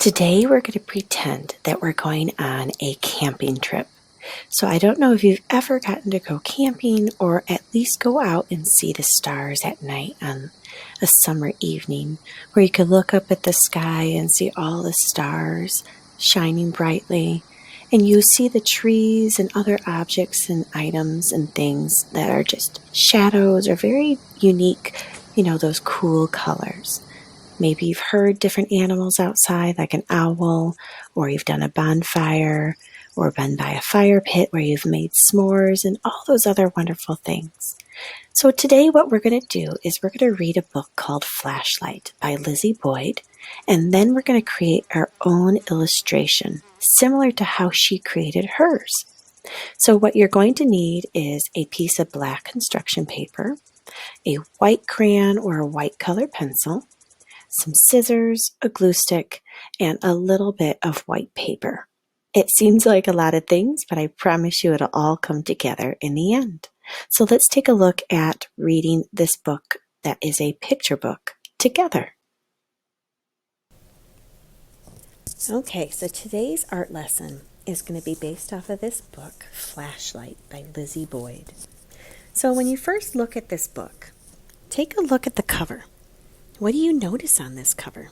Today we're going to pretend that we're going on a camping trip. So I don't know if you've ever gotten to go camping or at least go out and see the stars at night on a summer evening where you could look up at the sky and see all the stars shining brightly. And you see the trees and other objects and items and things that are just shadows or very unique, those cool colors. Maybe you've heard different animals outside, like an owl, or you've done a bonfire, or been by a fire pit where you've made s'mores and all those other wonderful things. So today what we're going to do is we're going to read a book called Flashlight by Lizi Boyd, and then we're going to create our own illustration, similar to how she created hers. So what you're going to need is a piece of black construction paper, a white crayon or a white colored pencil, some scissors, a glue stick, and a little bit of white paper. It seems like a lot of things, but I promise you it'll all come together in the end. So let's take a look at reading this book that is a picture book together. Okay, so today's art lesson is going to be based off of this book, Flashlight by Lizi Boyd. So when you first look at this book, take a look at the cover. What do you notice on this cover?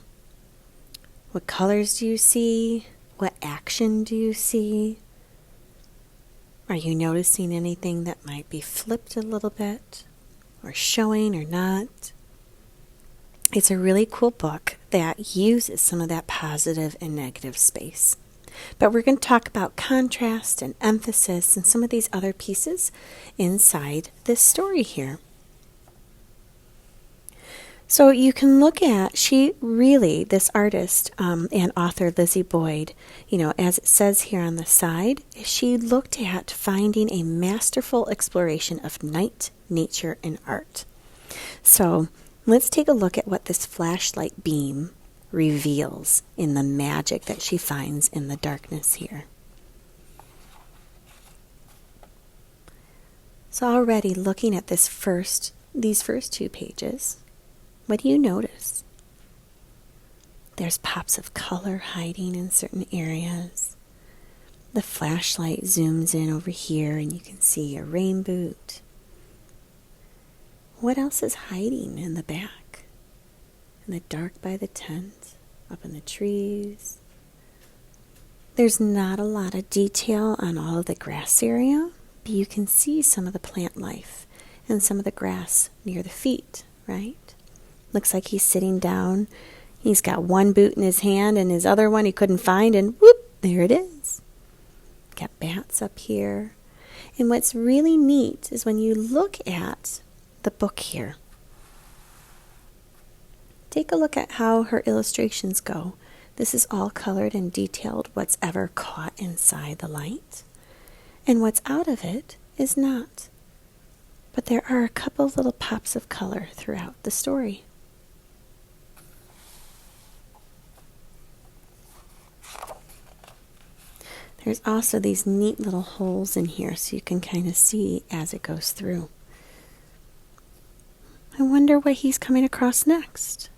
What colors do you see? What action do you see? Are you noticing anything that might be flipped a little bit or showing or not? It's a really cool book that uses some of that positive and negative space. But we're going to talk about contrast and emphasis and some of these other pieces inside this story here. So you can look at, this artist and author Lizi Boyd, as it says here on the side, she looked at finding a masterful exploration of night, nature, and art. So let's take a look at what this flashlight beam reveals in the magic that she finds in the darkness here. So already looking at these first two pages, what do you notice? There's pops of color hiding in certain areas. The flashlight zooms in over here and you can see a rain boot. What else is hiding in the back? In the dark by the tent, up in the trees. There's not a lot of detail on all of the grass area, but you can see some of the plant life and some of the grass near the feet, right? Looks like he's sitting down. He's got one boot in his hand and his other one he couldn't find, and whoop, there it is. Got bats up here. And what's really neat is when you look at the book here, take a look at how her illustrations go. This is all colored and detailed, what's ever caught inside the light. And what's out of it is not. But there are a couple little pops of color throughout the story. There's also these neat little holes in here so you can kind of see as it goes through. I wonder what he's coming across next.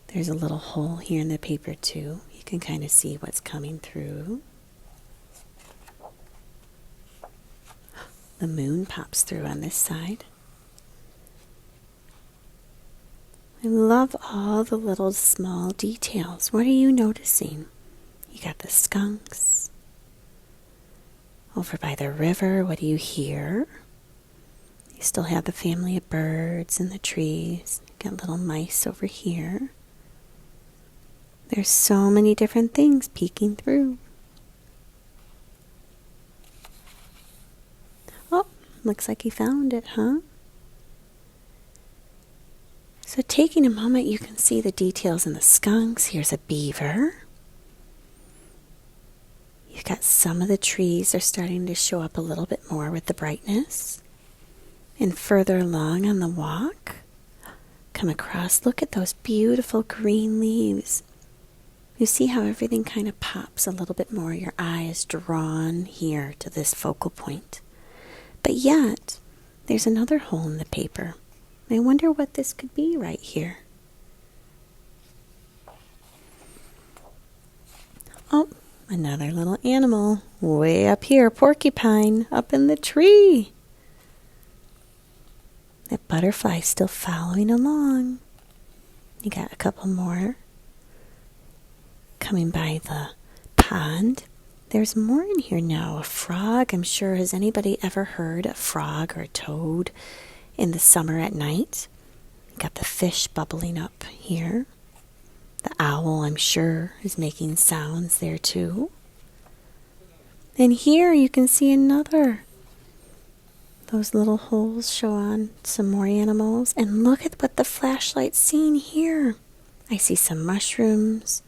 There's a little hole here in the paper too. You can kind of see what's coming through. The moon pops through on this side. I love all the little small details. What are you noticing? You got the skunks. Over by the river, what do you hear? You still have the family of birds and the trees. You got little mice over here. There's so many different things peeking through. Oh, looks like he found it, huh? So taking a moment, you can see the details in the skunks. Here's a beaver. You've got some of the trees are starting to show up a little bit more with the brightness. And further along on the walk, come across, look at those beautiful green leaves. You see how everything kind of pops a little bit more. Your eye is drawn here to this focal point. But yet, there's another hole in the paper. I wonder what this could be right here. Oh, another little animal way up here, porcupine up in the tree. That butterfly's still following along. You got a couple more coming by the pond. There's more in here now. A frog, I'm sure. Has anybody ever heard a frog or a toad in the summer at night? Got the fish bubbling up here. The owl, I'm sure, is making sounds there too. And here you can see another. Those little holes show on some more animals. And look at what the flashlight's seeing here. I see some mushrooms.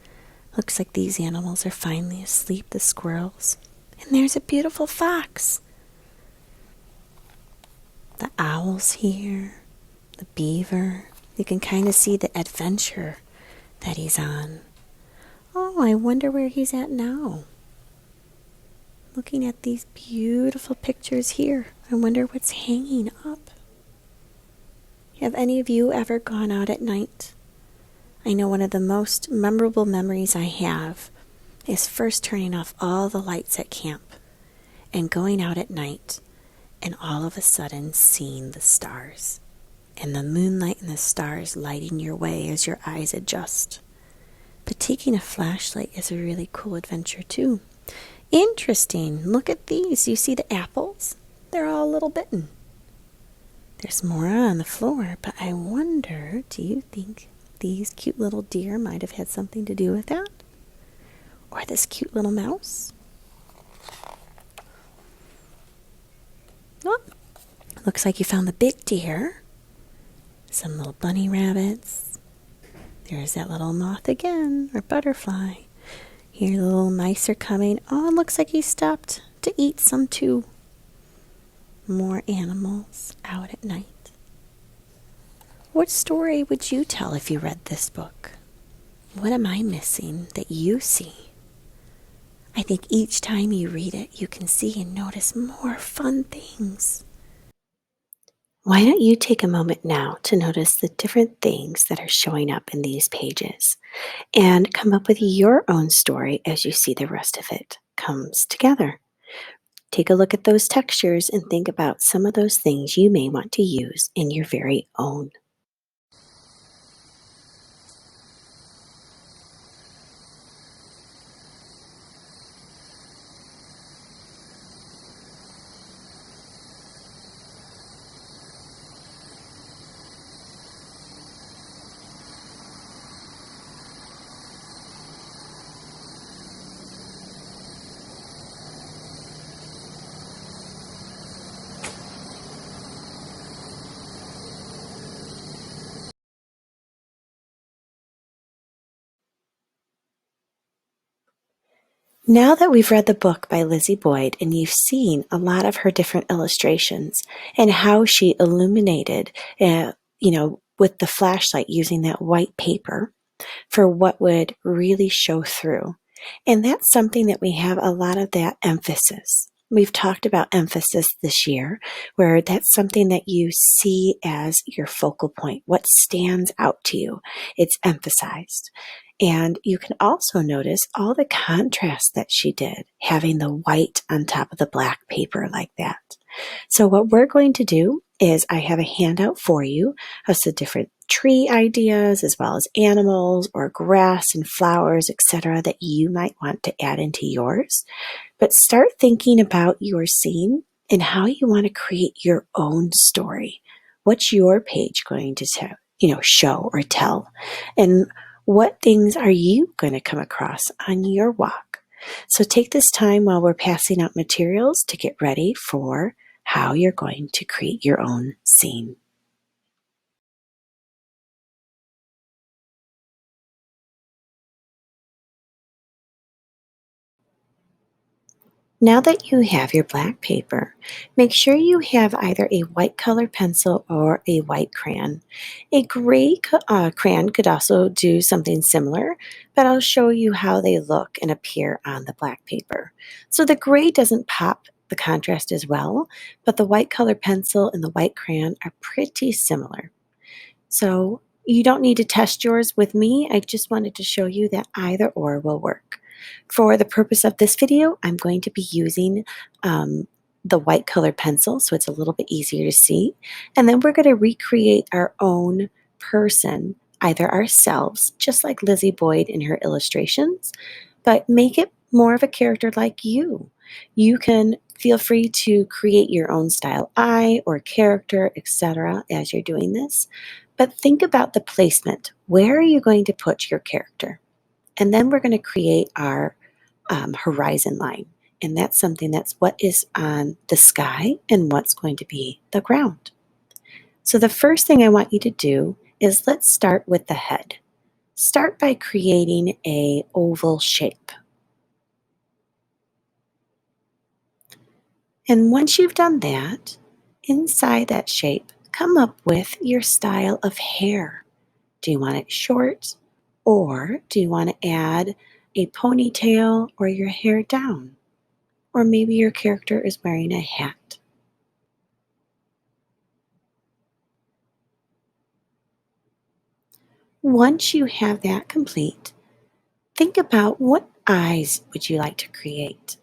Looks like these animals are finally asleep, the squirrels. And there's a beautiful fox. The owl's here. The beaver. You can kind of see the adventure that he's on. Oh, I wonder where he's at now. Looking at these beautiful pictures here, I wonder what's hanging up. Have any of you ever gone out at night? I know one of the most memorable memories I have is first turning off all the lights at camp and going out at night and all of a sudden seeing the stars and the moonlight and the stars lighting your way as your eyes adjust. But taking a flashlight is a really cool adventure too. Interesting. Look at these. You see the apples? They're all a little bitten. There's more on the floor, but I wonder, do you think these cute little deer might have had something to do with that? Or this cute little mouse? Oh, looks like you found the big deer. Some little bunny rabbits. There's that little moth again, or butterfly. Here the little mice are coming. Oh, it looks like he stopped to eat some too. More animals out at night. What story would you tell if you read this book? What am I missing that you see? I think each time you read it, you can see and notice more fun things. Why don't you take a moment now to notice the different things that are showing up in these pages and come up with your own story as you see the rest of it comes together. Take a look at those textures and think about some of those things you may want to use in your very own. Now that we've read the book by Lizi Boyd and you've seen a lot of her different illustrations and how she illuminated, with the flashlight using that white paper for what would really show through. And that's something that we have a lot of that emphasis. We've talked about emphasis this year, where that's something that you see as your focal point, what stands out to you. It's emphasized. And you can also notice all the contrast that she did, having the white on top of the black paper like that. So what we're going to do is I have a handout for you of some different tree ideas as well as animals or grass and flowers, etc., that you might want to add into yours. But start thinking about your scene and how you want to create your own story. What's your page going to show or tell? And what things are you going to come across on your walk? So take this time while we're passing out materials to get ready for how you're going to create your own scene. Now that you have your black paper, make sure you have either a white color pencil or a white crayon. A gray crayon could also do something similar, but I'll show you how they look and appear on the black paper. So the gray doesn't pop the contrast as well, but the white color pencil and the white crayon are pretty similar. So you don't need to test yours with me. I just wanted to show you that either or will work. For the purpose of this video, I'm going to be using the white colored pencil, so it's a little bit easier to see. And then we're going to recreate our own person, either ourselves, just like Lizi Boyd in her illustrations, but make it more of a character like you. You can feel free to create your own style eye or character, etc. as you're doing this. But think about the placement. Where are you going to put your character? And then we're going to create our horizon line. And that's something that's what is on the sky and what's going to be the ground. So the first thing I want you to do is let's start with the head. Start by creating an oval shape. And once you've done that, inside that shape, come up with your style of hair. Do you want it short, or do you want to add a ponytail or your hair down? Or maybe your character is wearing a hat. Once you have that complete, think about what eyes would you like to create.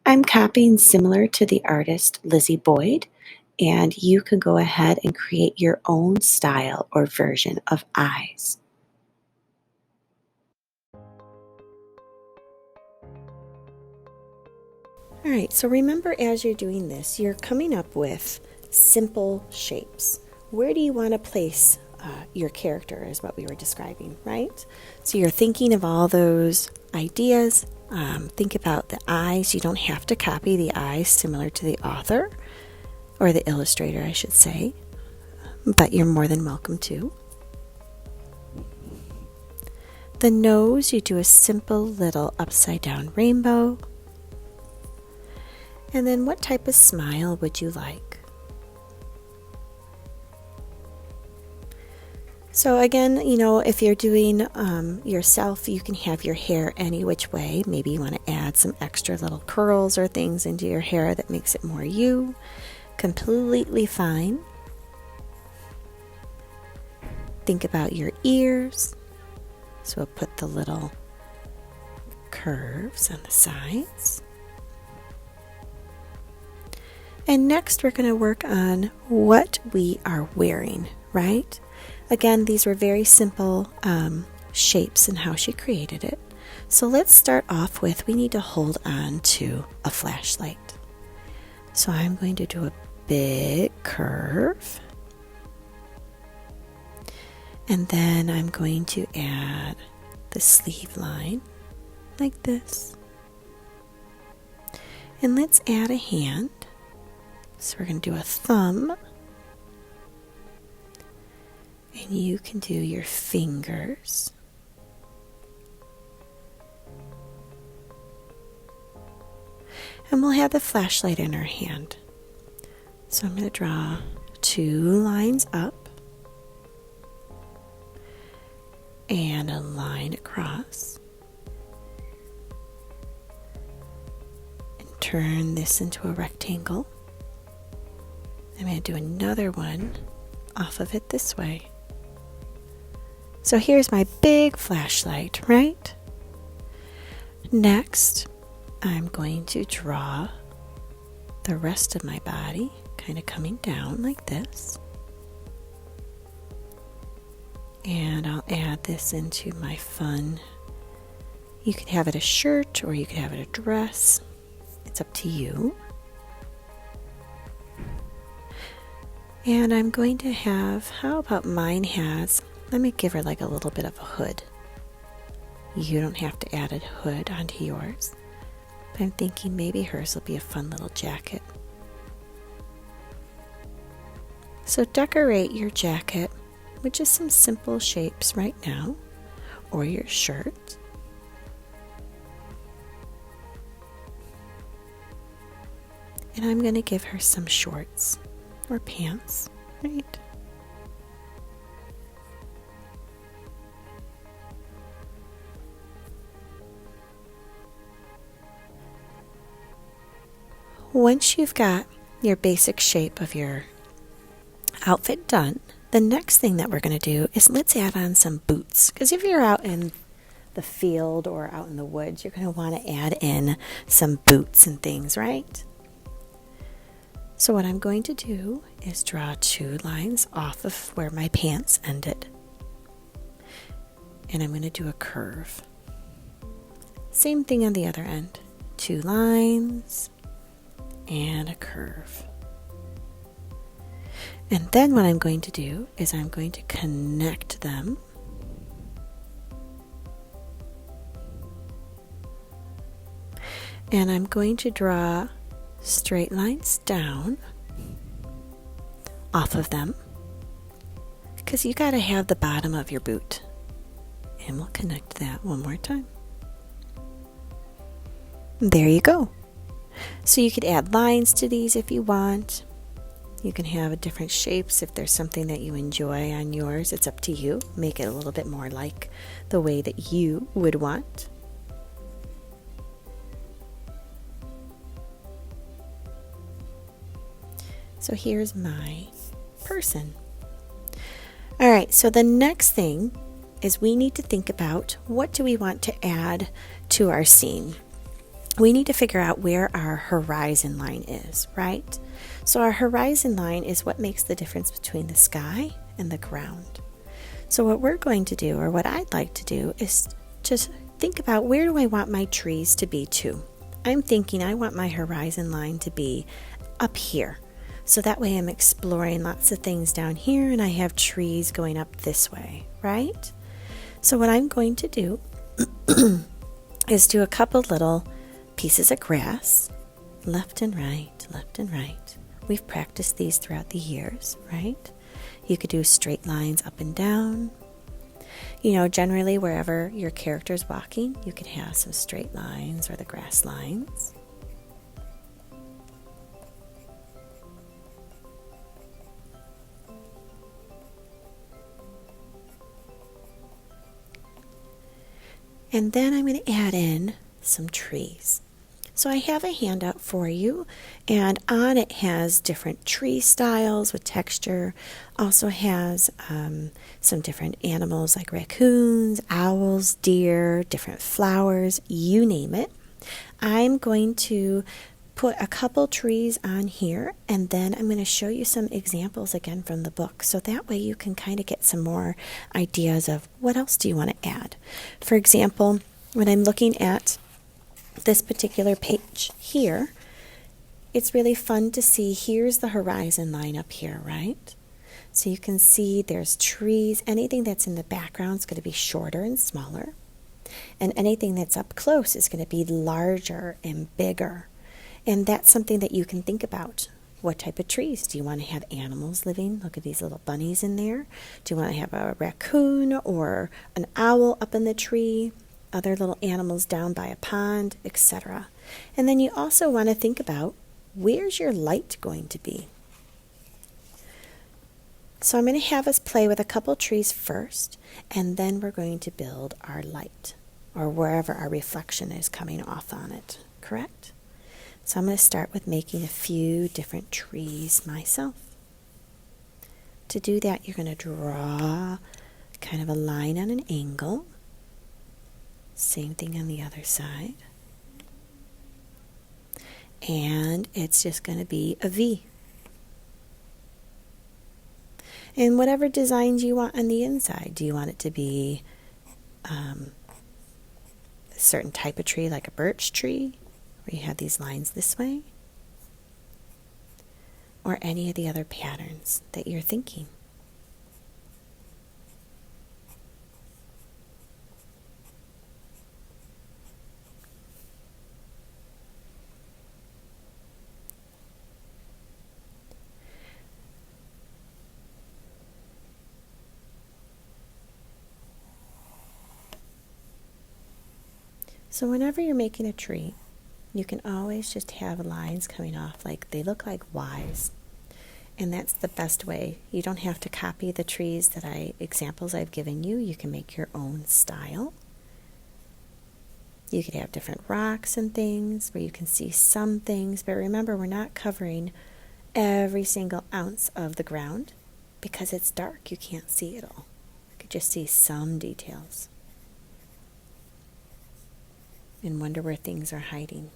I'm copying similar to the artist Lizi Boyd, and you can go ahead and create your own style or version of eyes. All right, so remember as you're doing this, you're coming up with simple shapes. Where do you want to place your character is what we were describing, right? So you're thinking of all those ideas. Think about the eyes. You don't have to copy the eyes similar to the author or the illustrator, I should say, but you're more than welcome to. The nose, you do a simple little upside down rainbow. And then what type of smile would you like? So again, if you're doing yourself, you can have your hair any which way. Maybe you want to add some extra little curls or things into your hair that makes it more you. Completely fine. Think about your ears. So we'll put the little curves on the sides. And next we're going to work on what we are wearing, right? Again, these were very simple shapes and how she created it. So let's start off with, we need to hold on to a flashlight. So I'm going to do a big curve. And then I'm going to add the sleeve line like this. And let's add a hand. So we're going to do a thumb. And you can do your fingers. And we'll have the flashlight in our hand. So I'm going to draw 2 lines up and a line across. And turn this into a rectangle. I'm going to do another one off of it this way. So here's my big flashlight, right? Next, I'm going to draw the rest of my body, kind of coming down like this. And I'll add this into my fun. You could have it a shirt or you could have it a dress. It's up to you. And I'm going to have, how about mine has, let me give her like a little bit of a hood. You don't have to add a hood onto yours. But I'm thinking maybe hers will be a fun little jacket. So decorate your jacket with just some simple shapes right now, or your shirt. And I'm going to give her some shorts or pants, right? Once you've got your basic shape of your outfit done, the next thing that we're going to do is let's add on some boots. Because if you're out in the field or out in the woods, you're going to want to add in some boots and things, right? So what I'm going to do is draw 2 lines off of where my pants ended. And I'm going to do a curve. Same thing on the other end. 2 lines and a curve. And then what I'm going to do is I'm going to connect them. And I'm going to draw straight lines down off of them, because you got to have the bottom of your boot. And we'll connect that one more time. There you go. So you could add lines to these if you want. You can have different shapes if there's something that you enjoy on yours. It's up to you. Make it a little bit more like the way that you would want. So here's my person. All right, so the next thing is we need to think about, what do we want to add to our scene? We need to figure out where our horizon line is, right? So our horizon line is what makes the difference between the sky and the ground. So what we're going to do, or what I'd like to do, is just think about, where do I want my trees to be too? I'm thinking I want my horizon line to be up here. So that way I'm exploring lots of things down here and I have trees going up this way, right? So what I'm going to do is do a couple little pieces of grass, left and right, left and right. We've practiced these throughout the years, right? You could do straight lines up and down. You know, generally wherever your character is walking, you could have some straight lines or the grass lines. And then I'm going to add in some trees. So I have a handout for you, and on it has different tree styles with texture. Also has some different animals like raccoons, owls, deer, different flowers, you name it. I'm going to put a couple trees on here, and then I'm going to show you some examples again from the book, so that way you can kind of get some more ideas of what else do you want to add. For example, when I'm looking at this particular page here, it's really fun to see, here's the horizon line up here, right? So you can see there's trees. Anything that's in the background is going to be shorter and smaller, and anything that's up close is going to be larger and bigger. And that's something that you can think about. What type of trees? Do you want to have animals living? Look at these little bunnies in there. Do you want to have a raccoon or an owl up in the tree? Other little animals down by a pond, etc. And then you also want to think about, where's your light going to be? So I'm going to have us play with a couple trees first, and then we're going to build our light, or wherever our reflection is coming off on it, correct? So I'm going to start with making a few different trees myself. To do that, you're going to draw kind of a line on an angle. Same thing on the other side. And it's just going to be a V. And whatever designs you want on the inside. Do you want it to be a certain type of tree, like a birch tree, where you have these lines this way? Or any of the other patterns that you're thinking? So whenever you're making a tree, you can always just have lines coming off like they look like Ys. And that's the best way. You don't have to copy the trees examples I've given you. You can make your own style. You could have different rocks and things where you can see some things, but remember, we're not covering every single ounce of the ground because it's dark. You can't see it all. You could just see some details. and wonder where things are hiding.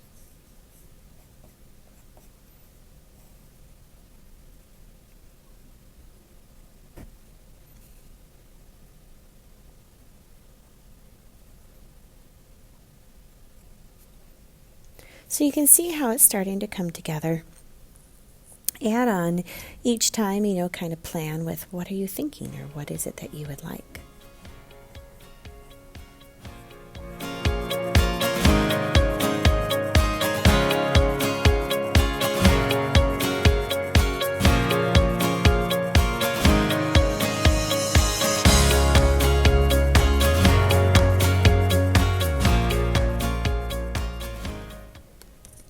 So you can see how it's starting to come together. Add on each time, kind of plan with what are you thinking or what is it that you would like.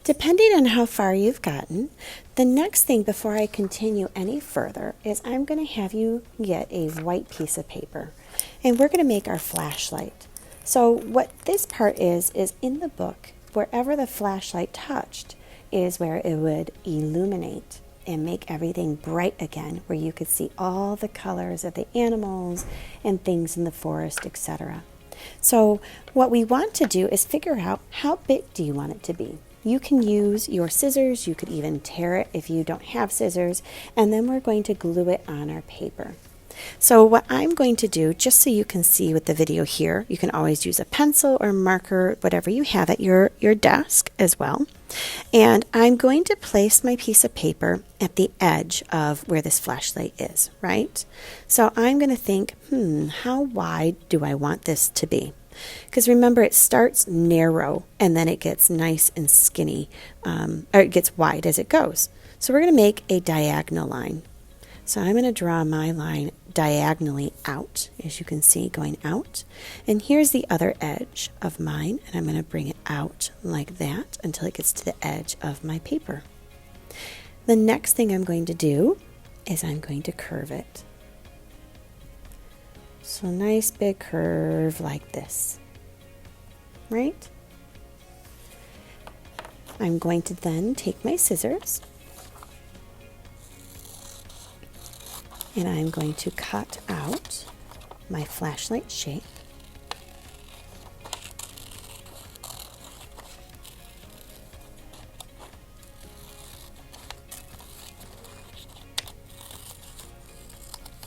Depending on how far you've gotten, the next thing before I continue any further is I'm going to have you get a white piece of paper, and we're going to make our flashlight. So what this part is in the book, wherever the flashlight touched is where it would illuminate and make everything bright again, where you could see all the colors of the animals and things in the forest, etc. So what we want to do is figure out how big do you want it to be. You can use your scissors, you could even tear it if you don't have scissors, and then we're going to glue it on our paper. So what I'm going to do, just so you can see with the video here, you can always use a pencil or marker, whatever you have at your desk as well. And I'm going to place my piece of paper at the edge of where this flashlight is, right? So I'm going to think, how wide do I want this to be? Because remember, it starts narrow and then it gets nice and skinny, or it gets wide as it goes. So we're going to make a diagonal line. So I'm going to draw my line diagonally out, as you can see, going out. And here's the other edge of mine, and I'm going to bring it out like that until it gets to the edge of my paper. The next thing I'm going to do is I'm going to curve it. So nice big curve like this, right? I'm going to then take my scissors and I'm going to cut out my flashlight shape.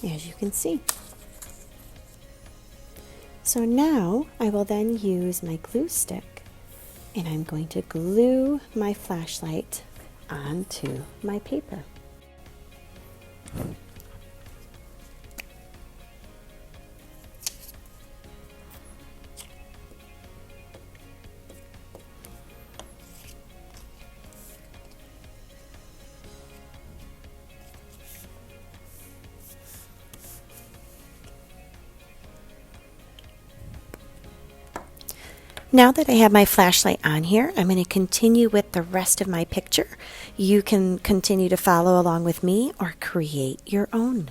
As you can see. So now I will then use my glue stick and I'm going to glue my flashlight onto my paper. Now that I have my flashlight on here, I'm going to continue with the rest of my picture. You can continue to follow along with me or create your own.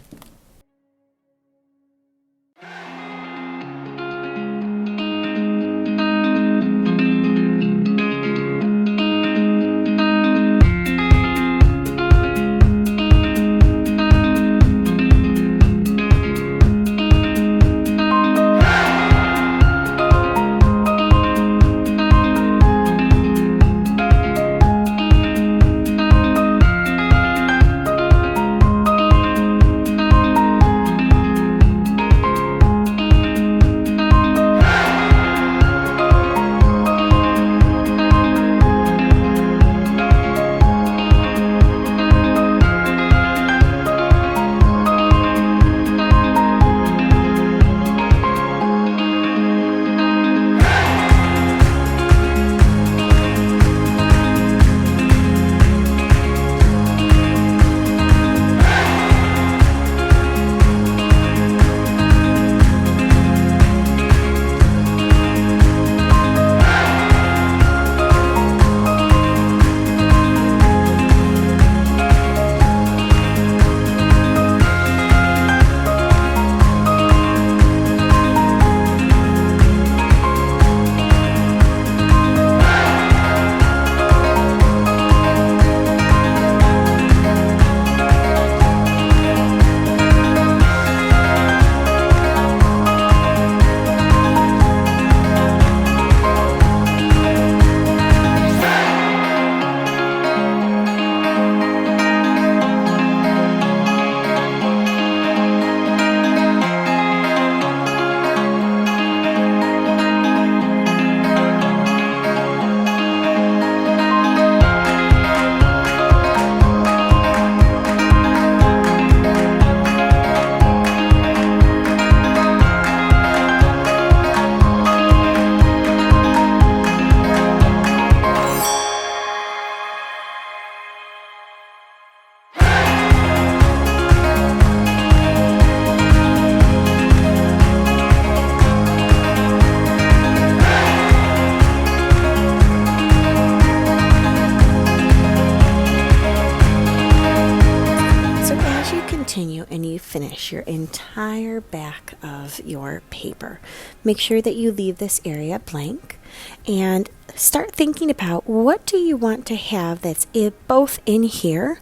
across your entire back of your paper. Make sure that you leave this area blank and start thinking about what do you want to have that's both in here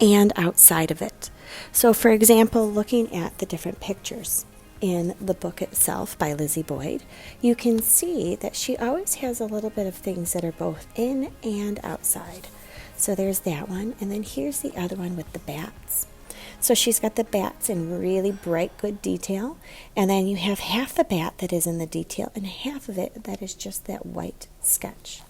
and outside of it. So for example, looking at the different pictures in the book itself by Lizi Boyd, you can see that she always has a little bit of things that are both in and outside. So there's that one, and then here's the other one with the bats. So she's got the bats in really bright, good detail, and then you have half the bat that is in the detail and half of it that is just that white sketch.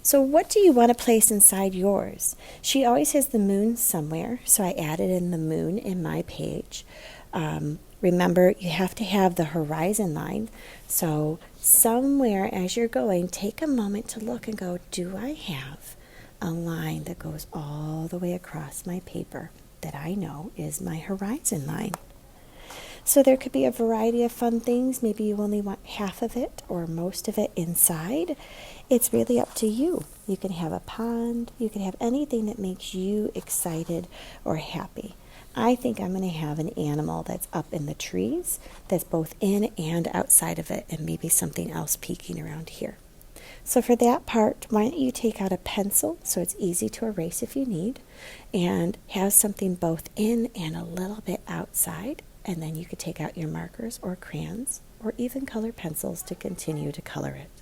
So what do you want to place inside yours? She always has the moon somewhere, so I added in the moon in my page. Remember, you have to have the horizon line. So somewhere as you're going, take a moment to look and go, do I have a line that goes all the way across my paper that I know is my horizon line? So there could be a variety of fun things. Maybe you only want half of it or most of it inside. It's really up to you. You can have a pond. You can have anything that makes you excited or happy. I think I'm going to have an animal that's up in the trees, that's both in and outside of it, and maybe something else peeking around here. So for that part, why don't you take out a pencil so it's easy to erase if you need, and have something both in and a little bit outside, and then you could take out your markers or crayons or even colored pencils to continue to color it.